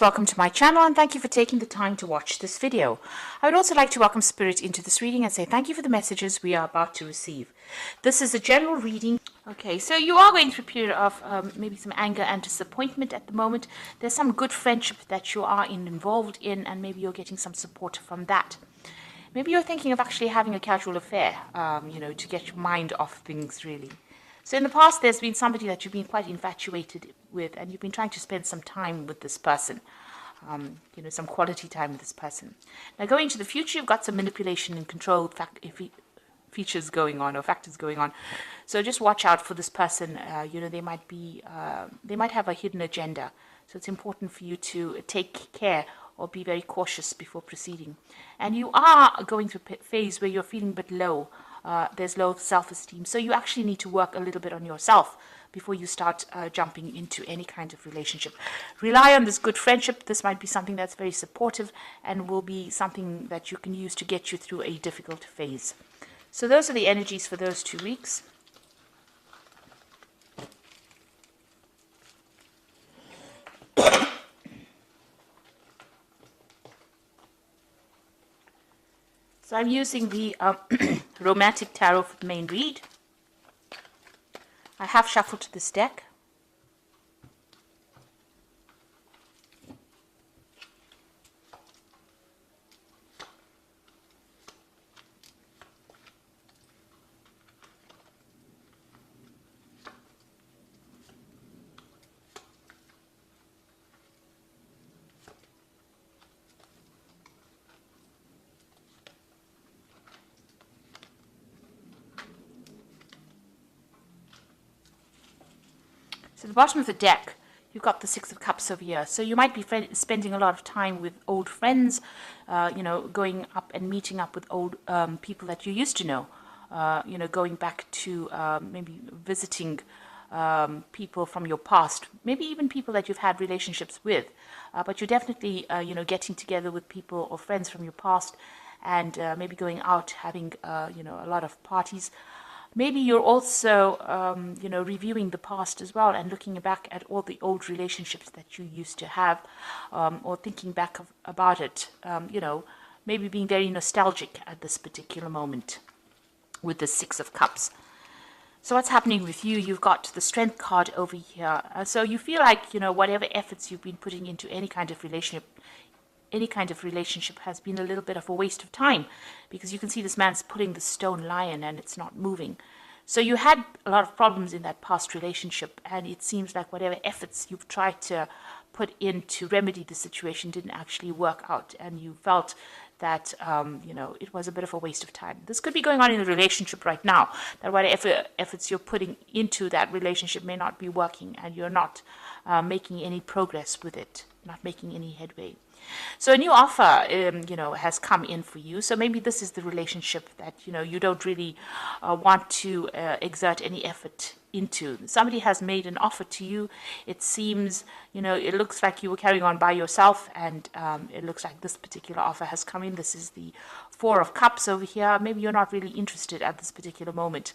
Welcome to my channel and thank you for taking the time to watch this video. I would also like to welcome Spirit into this reading and say thank you for the messages we are about to receive. This is a general reading. Okay, so you are going through a period of maybe some anger and disappointment at the moment. There's some good friendship that you are involved in and maybe you're getting some support from that. Maybe you're thinking of actually having a casual affair, to get your mind off things really. So in the past, there's been somebody that you've been quite infatuated with, and you've been trying to spend some time with this person, some quality time with this person. Now, going into the future, you've got some manipulation and control features going on or factors going on. So just watch out for this person. They might have a hidden agenda. So it's important for you to take care or be very cautious before proceeding. And you are going through a phase where you're feeling a bit low. There's low self-esteem. So you actually need to work a little bit on yourself before you start jumping into any kind of relationship. Rely on this good friendship. This might be something that's very supportive and will be something that you can use to get you through a difficult phase. So those are the energies for those 2 weeks. So I'm using the Romantic Tarot for the main read. I have shuffled this deck. So at the bottom of the deck, you've got the Six of Cups over here. So you might be spending a lot of time with old friends, going up and meeting up with old people that you used to know, going back to maybe visiting people from your past, maybe even people that you've had relationships with. But you're definitely, getting together with people or friends from your past and maybe going out, having, a lot of parties. Maybe you're also, reviewing the past as well and looking back at all the old relationships that you used to have, or thinking back about it, maybe being very nostalgic at this particular moment with the Six of Cups. So what's happening with you? You've got the Strength card over here. So you feel like, whatever efforts you've been putting into any kind of relationship has been a little bit of a waste of time, because you can see this man's pulling the stone lion and it's not moving. So you had a lot of problems in that past relationship, and it seems like whatever efforts you've tried to put in to remedy the situation didn't actually work out, and you felt that it was a bit of a waste of time. This could be going on in the relationship right now, that whatever efforts you're putting into that relationship may not be working, and you're not making any progress with it, not making any headway. So a new offer, has come in for you. So maybe this is the relationship that, you don't really want to exert any effort into. Somebody has made an offer to you. It seems, it looks like you were carrying on by yourself, and it looks like this particular offer has come in. This is the Four of Cups over here. Maybe you're not really interested at this particular moment.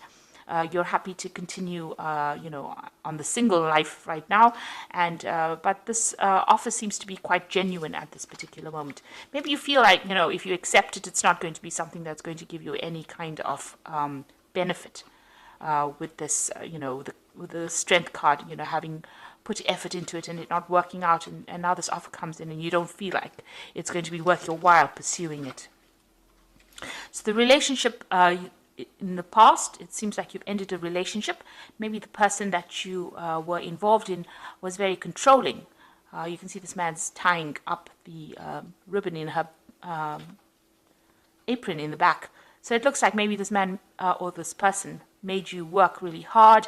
You're happy to continue, on the single life right now, and but this offer seems to be quite genuine at this particular moment. Maybe you feel like, if you accept it, it's not going to be something that's going to give you any kind of benefit with this, with the Strength card, having put effort into it and it not working out, and now this offer comes in and you don't feel like it's going to be worth your while pursuing it. So the relationship, in the past, it seems like you've ended a relationship. Maybe the person that you were involved in was very controlling. You can see this man's tying up the ribbon in her apron in the back. So it looks like maybe this man or this person made you work really hard.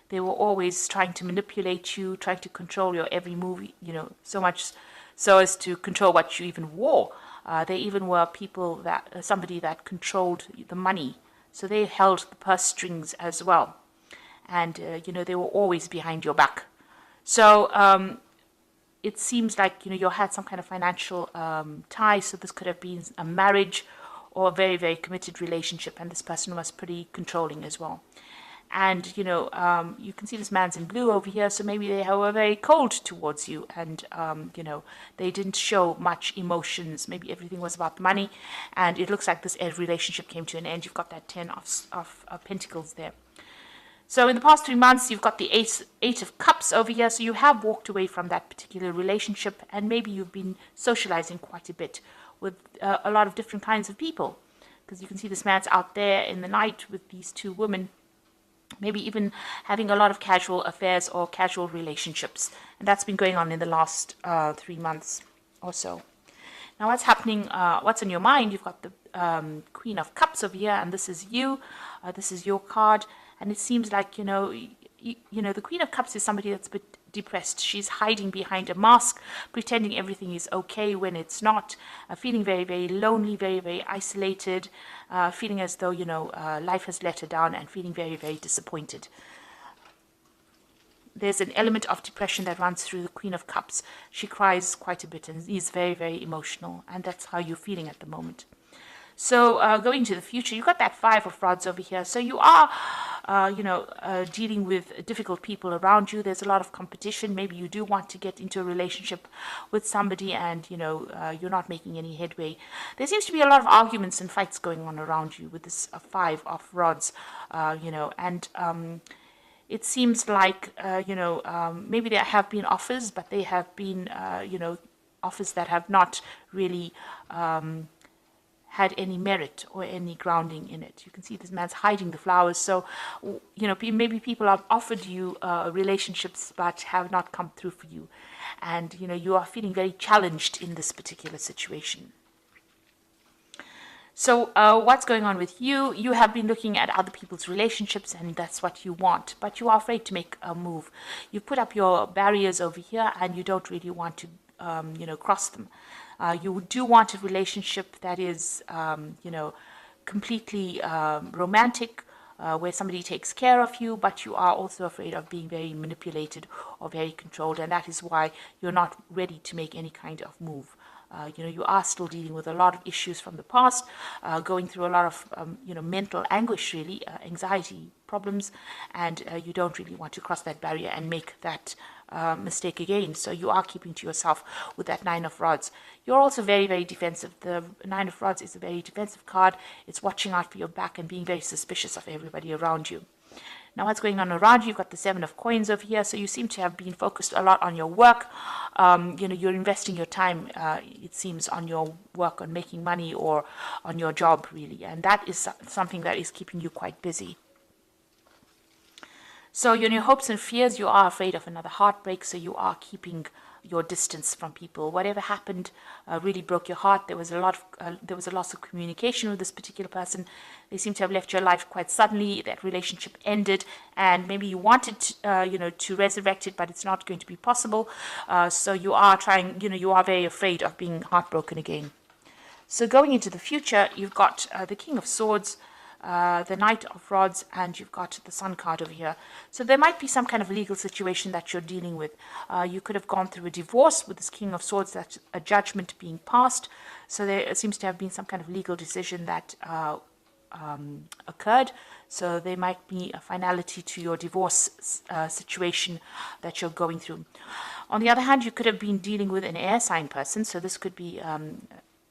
They were always trying to manipulate you, trying to control your every move, so much so as to control what you even wore. They even were somebody that controlled the money. So they held the purse strings as well. And, they were always behind your back. So it seems like, you had some kind of financial tie. So this could have been a marriage or a very, very committed relationship. And this person was pretty controlling as well. And you can see this man's in blue over here, so maybe they were very cold towards you, and they didn't show much emotions. Maybe everything was about the money, and it looks like this relationship came to an end. You've got that 10 of Pentacles there. So in the past 3 months, you've got the Eight of Cups over here. So you have walked away from that particular relationship, and maybe you've been socializing quite a bit with a lot of different kinds of people. Because you can see this man's out there in the night with these two women, maybe even having a lot of casual affairs or casual relationships. And that's been going on in the last 3 months or so. Now what's happening, what's on your mind? You've got the Queen of Cups over here, and this is you. This is your card. And it seems like, the Queen of Cups is somebody that's a bit depressed. She's hiding behind a mask, pretending everything is okay when it's not, feeling very, very lonely, very, very isolated, feeling as though, life has let her down, and feeling very, very disappointed. There's an element of depression that runs through the Queen of Cups. She cries quite a bit and is very, very emotional, and that's how you're feeling at the moment. So going to the future, you've got that Five of Rods over here. So you are, dealing with difficult people around you. There's a lot of competition. Maybe you do want to get into a relationship with somebody, and, you're not making any headway. There seems to be a lot of arguments and fights going on around you with this Five of Rods, and it seems like, maybe there have been offers, but they have been, offers that have not really had any merit or any grounding in it. You can see this man's hiding the flowers. So, maybe people have offered you relationships but have not come through for you. And, you are feeling very challenged in this particular situation. So what's going on with you? You have been looking at other people's relationships, and that's what you want, but you are afraid to make a move. You've put up your barriers over here, and you don't really want to, cross them. You do want a relationship that is, completely romantic, where somebody takes care of you, but you are also afraid of being very manipulated or very controlled, and that is why you're not ready to make any kind of move. You are still dealing with a lot of issues from the past, going through a lot of, mental anguish, really, anxiety problems, and you don't really want to cross that barrier and make that mistake again. So you are keeping to yourself with that Nine of Rods. You're also very, very defensive. The Nine of Rods is a very defensive card. It's watching out for your back and being very suspicious of everybody around you. Now, what's going on around you? You've got the Seven of Coins over here. So you seem to have been focused a lot on your work. You're investing your time, it seems, on your work, on making money, or on your job, really. And that is something that is keeping you quite busy. So in your hopes and fears, you are afraid of another heartbreak. So you are keeping your distance from people. Whatever happened really broke your heart. There was a loss of communication with this particular person. They seem to have left your life quite suddenly. That relationship ended, and maybe you wanted to resurrect it, but it's not going to be possible. So you are trying. You are very afraid of being heartbroken again. So going into the future, you've got the King of Swords, the Knight of Rods, and you've got the Sun card over here. So there might be some kind of legal situation that you're dealing with. You could have gone through a divorce with this King of Swords, that's a judgment being passed. So there seems to have been some kind of legal decision that occurred. So there might be a finality to your divorce situation that you're going through. On the other hand, you could have been dealing with an air sign person. So this could be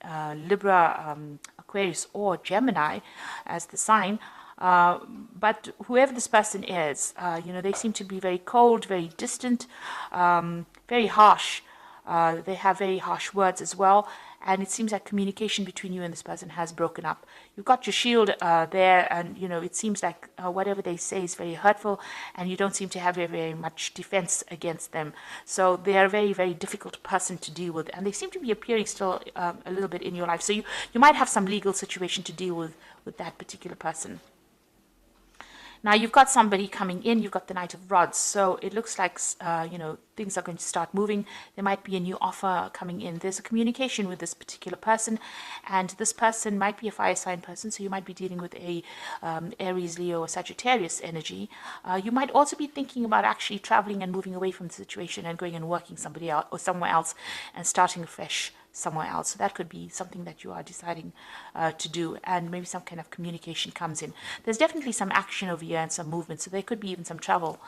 Libra, Aquarius, or Gemini as the sign. But whoever this person is, they seem to be very cold, very distant, very harsh. They have very harsh words as well. And it seems like communication between you and this person has broken up. You've got your shield there, and, it seems like whatever they say is very hurtful, and you don't seem to have very, very much defense against them. So they are a very, very difficult person to deal with, and they seem to be appearing still a little bit in your life. So you might have some legal situation to deal with that particular person. Now, you've got somebody coming in. You've got the Knight of Rods. So it looks like, things are going to start moving. There might be a new offer coming in. There's a communication with this particular person. And this person might be a fire sign person. So you might be dealing with a Aries, Leo, or Sagittarius energy. You might also be thinking about actually traveling and moving away from the situation and going and working somebody else or somewhere else and starting afresh. somewhere else. So that could be something that you are deciding to do, and maybe some kind of communication comes in. There's definitely some action over here and some movement, so there could be even some travel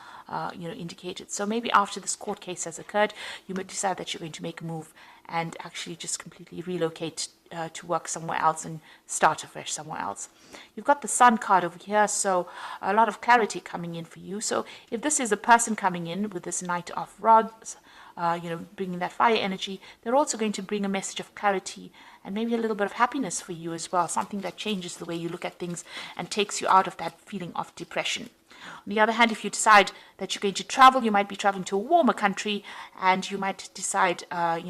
indicated. So maybe after this court case has occurred, you might decide that you're going to make a move and actually just completely relocate to work somewhere else and start afresh somewhere else. You've got the Sun card over here, so a lot of clarity coming in for you. So if this is a person coming in with this Knight of Rods, bringing that fire energy, they're also going to bring a message of clarity and maybe a little bit of happiness for you as well, something that changes the way you look at things and takes you out of that feeling of depression. On the other hand, if you decide that you're going to travel, you might be traveling to a warmer country, and you might decide, that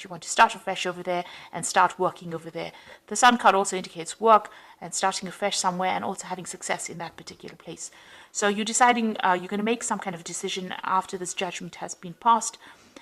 you want to start afresh over there and start working over there. The Sun card also indicates work and starting afresh somewhere and also having success in that particular place. So you're deciding you're going to make some kind of decision after this judgment has been passed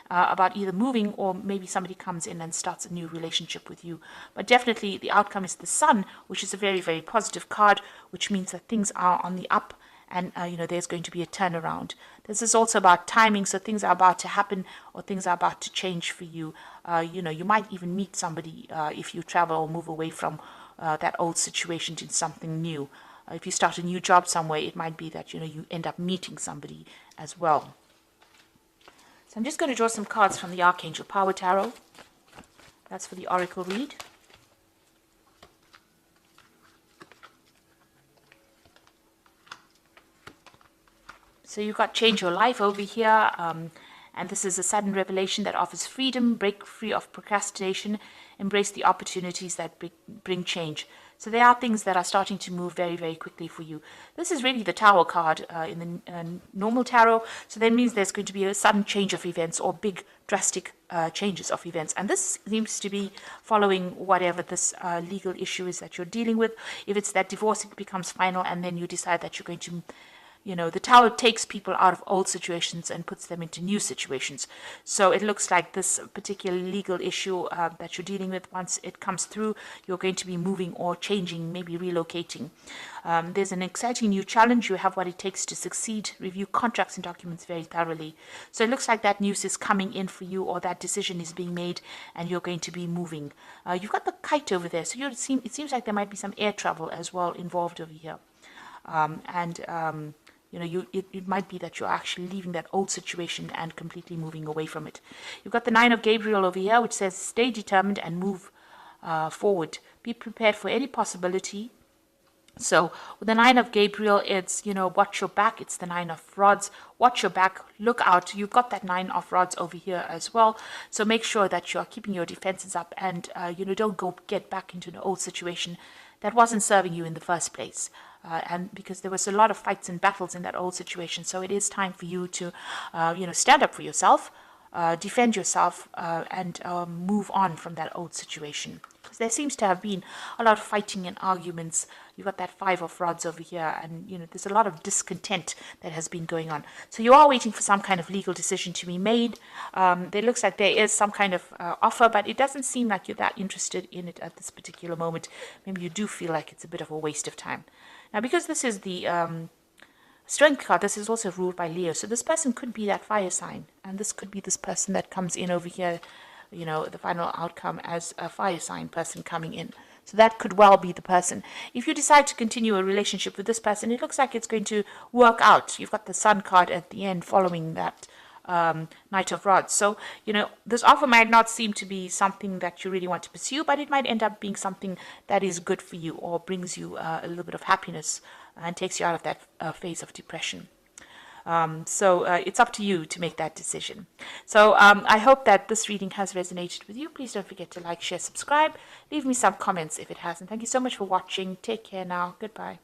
about either moving, or maybe somebody comes in and starts a new relationship with you. But definitely the outcome is the Sun, which is a very, very positive card, which means that things are on the up. And, there's going to be a turnaround. This is also about timing, so things are about to happen or things are about to change for you. You might even meet somebody if you travel or move away from that old situation to something new. If you start a new job somewhere, it might be that, you end up meeting somebody as well. So I'm just going to draw some cards from the Archangel Power Tarot. That's for the Oracle read. So you've got Change Your Life over here, and this is a sudden revelation that offers freedom, break free of procrastination, embrace the opportunities that bring change. So there are things that are starting to move very, very quickly for you. This is really the Tower card in the normal tarot, so that means there's going to be a sudden change of events or big, drastic changes of events. And this seems to be following whatever this legal issue is that you're dealing with. If it's that divorce, it becomes final, and then you decide that you're going to the Tower takes people out of old situations and puts them into new situations. So it looks like this particular legal issue that you're dealing with, once it comes through, you're going to be moving or changing, maybe relocating. There's an exciting new challenge. You have what it takes to succeed. Review contracts and documents very thoroughly. So it looks like that news is coming in for you, or that decision is being made, and you're going to be moving. You've got the Kite over there. So it seems like there might be some air travel as well involved over here. It might be that you're actually leaving that old situation and completely moving away from it. You've got the Nine of Gabriel over here, which says stay determined and move forward. Be prepared for any possibility. So with the Nine of Gabriel, it's, watch your back. It's the Nine of Rods. Watch your back. Look out. You've got that Nine of Rods over here as well. So make sure that you're keeping your defenses up and, don't get back into an old situation that wasn't serving you in the first place. And because there was a lot of fights and battles in that old situation. So it is time for you to, stand up for yourself, defend yourself, and move on from that old situation. Because there seems to have been a lot of fighting and arguments. You've got that Five of Rods over here, and, there's a lot of discontent that has been going on. So you are waiting for some kind of legal decision to be made. It looks like there is some kind of offer, but it doesn't seem like you're that interested in it at this particular moment. Maybe you do feel like it's a bit of a waste of time. Now, because this is the Strength card, this is also ruled by Leo. So this person could be that fire sign. And this could be this person that comes in over here, the final outcome as a fire sign person coming in. So that could well be the person. If you decide to continue a relationship with this person, it looks like it's going to work out. You've got the Sun card at the end following that Knight of Rods. So, this offer might not seem to be something that you really want to pursue, but it might end up being something that is good for you or brings you a little bit of happiness and takes you out of that phase of depression. So it's up to you to make that decision. So I hope that this reading has resonated with you. Please don't forget to like, share, subscribe. Leave me some comments if it hasn't. Thank you so much for watching. Take care now. Goodbye.